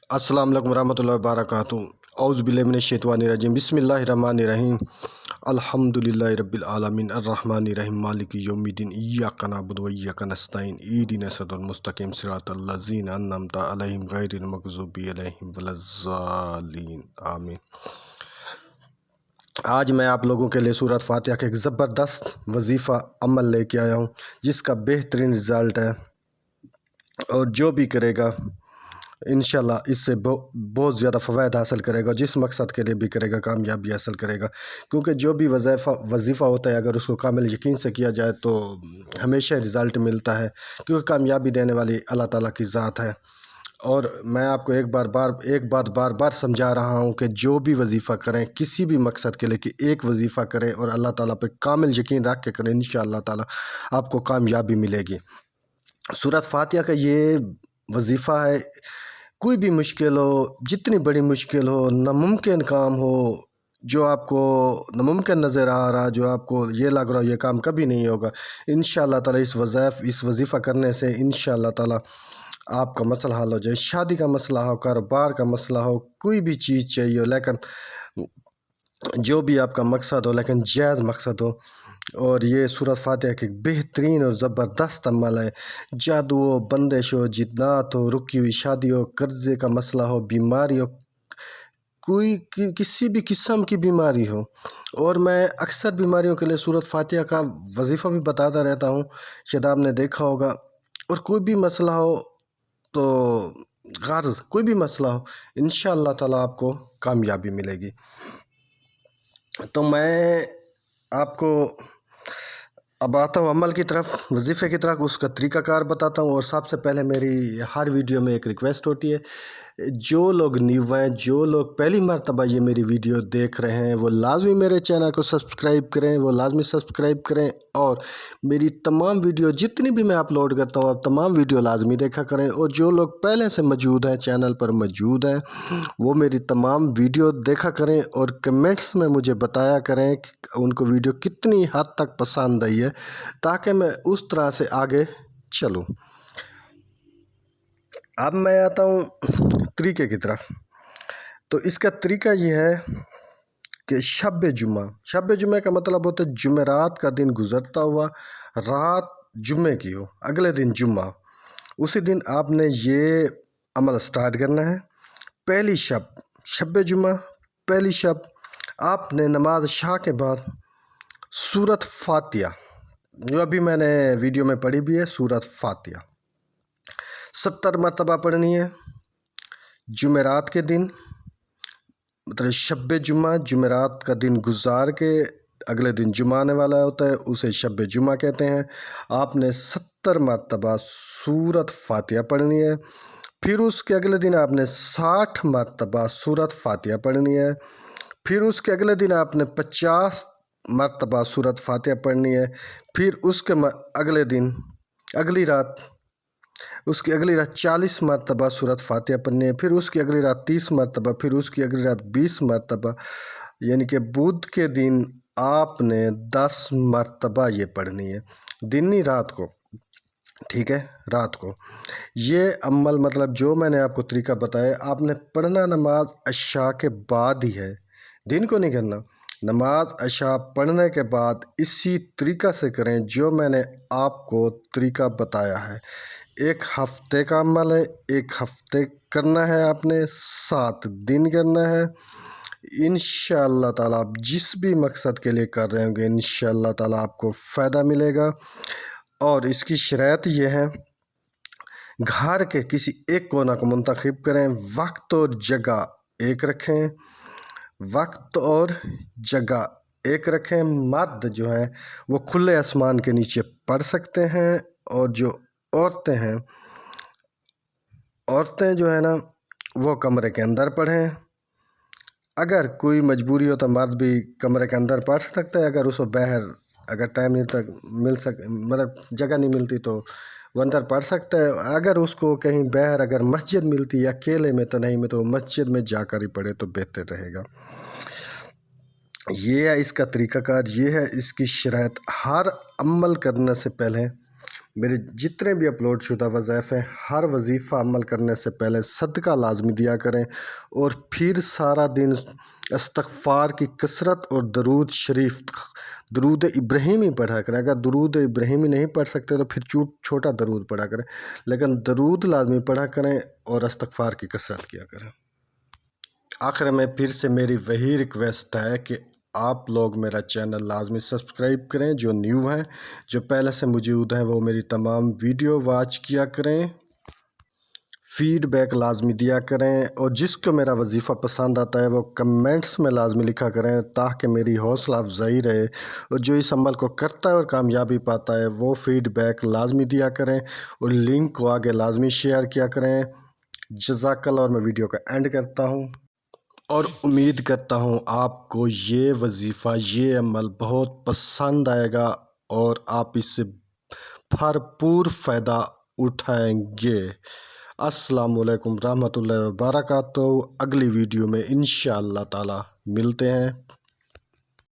अस्सलाम वालेकुम रहमतुल्लाहि व बरकातुहू। औज़ु बिल्लाहि मिनश्शैतानिर्रजीम। बिस्मिल्लाहिर्रहमानिर्रहीम। अल्हम्दुलिल्लाहि रब्बिल आलमीन अर्रहमानिर रहीम मालिकि यौमिद्दीन इय्याका नअबुदु व इय्याका नस्तईन इहदिनस सिरातल मुस्तकीम सिरातल लज़ीना अन्अमता अलैहिम गैरिल मग़ज़ूबि अलैहिम वलज़्ज़ालिन आमीन। आज मैं आप लोगों के लिए सूरत फातिहा का एक ज़बरदस्त वजीफ़ा अमल लेके आया हूँ, जिसका बेहतरीन रिज़ल्ट है और जो भी करेगा इंशाल्लाह इससे बहुत ज़्यादा फ़वाइद हासिल करेगा। जिस मकसद के लिए भी करेगा कामयाबी हासिल करेगा, क्योंकि जो भी वजीफ़ा होता है अगर उसको कामिल यकीन से किया जाए तो हमेशा रिज़ल्ट मिलता है, क्योंकि कामयाबी देने वाली अल्लाह ताला की ज़ात है। और मैं आपको एक बात बार बार समझा रहा हूँ कि जो भी वजीफ़ा करें किसी भी मकसद के लिए कि एक वजीफ़ा करें और अल्लाह ताला पे कामिल यकीन रख के करें, इंशाअल्लाह ताला आपको कामयाबी मिलेगी। सूरत फातिहा का ये वजीफ़ा है, कोई भी मुश्किल हो, जितनी बड़ी मुश्किल हो, नामुमकिन काम हो, जो आपको नामुमकिन नज़र आ रहा, जो आपको ये लग रहा हो ये काम कभी नहीं होगा, इंशाअल्लाह ताला इस वजीफ़ा करने से इंशाअल्लाह ताला आपका मसला हल हो जाए। शादी का मसला हो, कारोबार का मसला हो, कोई भी चीज़ चाहिए हो, लेकिन जो भी आपका मकसद हो, लेकिन जायज़ मकसद हो। और ये सूरत फातिहा की एक बेहतरीन और ज़बरदस्त अमल है। जादू हो, बंदिश हो, जिन्नात हो, रुकी हुई शादी हो, कर्ज़े का मसला हो, बीमारी हो, किसी भी किस्म की बीमारी हो। और मैं अक्सर बीमारियों के लिए सूरत फातिहा का वजीफ़ा भी बताता रहता हूँ, शायद आपने देखा होगा। और कोई भी मसला हो तो गर्ज़ कोई भी मसला हो, इंशाअल्लाह ताला आपको कामयाबी मिलेगी। तो मैं आपको अब आता हूँ अमल की तरफ, वजीफ़े की तरफ, उसका तरीक़ाकार बताता हूँ। और सबसे पहले मेरी हर वीडियो में एक रिक्वेस्ट होती है, जो लोग न्यू हैं, जो लोग पहली मर्तबा ये मेरी वीडियो देख रहे हैं, वो लाजमी मेरे चैनल को सब्सक्राइब करें, वो लाजमी सब्सक्राइब करें। और मेरी तमाम वीडियो जितनी भी मैं अपलोड करता हूँ, आप तमाम वीडियो लाजमी देखा करें। और जो लोग पहले से मौजूद हैं, चैनल पर मौजूद हैं, वो मेरी तमाम वीडियो देखा करें और कमेंट्स में मुझे बताया करें कि उनको वीडियो कितनी हद तक पसंद आई है, ताकि मैं उस तरह से आगे चलूँ। अब मैं आता हूँ तरीके की तरफ। तो इसका तरीका ये है कि शब जुम्मे का मतलब होता है जुमेरात का दिन गुजरता हुआ रात जुम्मे की हो, अगले दिन जुम्मा, उसी दिन आपने ये अमल स्टार्ट करना है। पहली शब जुम्मा, पहली शब आपने नमाज शाह के बाद सूरत फातिहा, जो अभी मैंने वीडियो में पढ़ी भी है, सूरत फातिहा 70 मरतबा पढ़नी है। जुमेरात के दिन, मतलब शब जुम्मा, जुमेरात का दिन गुजार के अगले दिन जुम्मा आने वाला होता है, उसे शब जुम्मा कहते हैं। आपने 70 मरतबा सूरत फातिहा पढ़नी है। फिर उसके अगले दिन आपने 60 मरतबा सूरत फातिहा पढ़नी है। फिर उसके अगले दिन आपने 50 मरतबा सूरत फातिहा पढ़नी है। फिर उसके अगले दिन उसकी अगली रात 40 मरतबा सूरत फातिहा पढ़नी है। फिर उसकी अगली रात 30 मरतबा, फिर उसकी अगली रात 20 मरतबा, यानी कि बुध के दिन आपने 10 मरतबा ये पढ़नी है, दिन नहीं रात को, ठीक है, रात को। ये अमल मतलब जो मैंने आपको तरीका बताया, आपने पढ़ना नमाज अशा के बाद ही है, दिन को नहीं करना। नमाज अशा पढ़ने के बाद इसी तरीका से करें जो मैंने आपको तरीका बताया है। 1 हफ्ते का अमल है, 1 हफ्ते करना है, आपने 7 दिन करना है। इंशाअल्लाह ताला आप जिस भी मकसद के लिए कर रहे होंगे, इंशाअल्लाह ताला आपको फ़ायदा मिलेगा। और इसकी शर्त यह है, घर के किसी एक कोना को मुंतखब करें, वक्त और जगह एक रखें, वक्त और जगह एक रखें। मर्द जो है वो खुले आसमान के नीचे पढ़ सकते हैं, और जो औरतें जो है ना वो कमरे के अंदर पढ़ें। अगर कोई मजबूरी हो तो मर्द भी कमरे के अंदर पढ़ सकता है, अगर उसको बाहर अगर टाइम नहीं तक मतलब जगह नहीं मिलती तो वो अंदर पढ़ सकता है। अगर उसको कहीं बाहर अगर मस्जिद मिलती है अकेले में तो नहीं में, तो मस्जिद में जाकर ही पढ़े तो बेहतर रहेगा। ये है इसका तरीक़ाकार, ये है इसकी शर्त। हर अमल करने से पहले میرے جتنے بھی اپلوڈ شدہ وظائف ہیں ہر وظیفہ عمل کرنے سے پہلے صدقہ لازمی دیا کریں اور پھر سارا دن استغفار کی کثرت اور درود ابراہیمی پڑھا کریں۔ اگر درود ابراہیمی نہیں پڑھ سکتے تو پھر چھوٹا درود پڑھا کریں، لیکن درود لازمی پڑھا کریں اور استغفار کی کثرت کیا کریں۔ آخر میں پھر سے میری وہی ریکویسٹ ہے کہ آپ لوگ میرا چینل لازمی سبسکرائب کریں، جو نیو ہیں، جو پہلے سے موجود ہیں وہ میری تمام ویڈیو واچ کیا کریں، فیڈ بیک لازمی دیا کریں، اور جس کو میرا وظیفہ پسند آتا ہے وہ کمنٹس میں لازمی لکھا کریں تاکہ میری حوصلہ افزائی رہے، اور جو اس عمل کو کرتا ہے اور کامیابی پاتا ہے وہ فیڈ بیک لازمی دیا کریں اور لنک کو آگے لازمی شیئر کیا کریں۔ جزاک اللہ، اور میں ویڈیو کا اینڈ کرتا ہوں اور امید کرتا ہوں آپ کو یہ وظیفہ، یہ عمل بہت پسند آئے گا اور آپ اس سے بھرپور فائدہ اٹھائیں گے۔ السلام علیکم رحمۃ اللہ وبرکاتہ۔ اگلی ویڈیو میں انشاءاللہ تعالی ملتے ہیں۔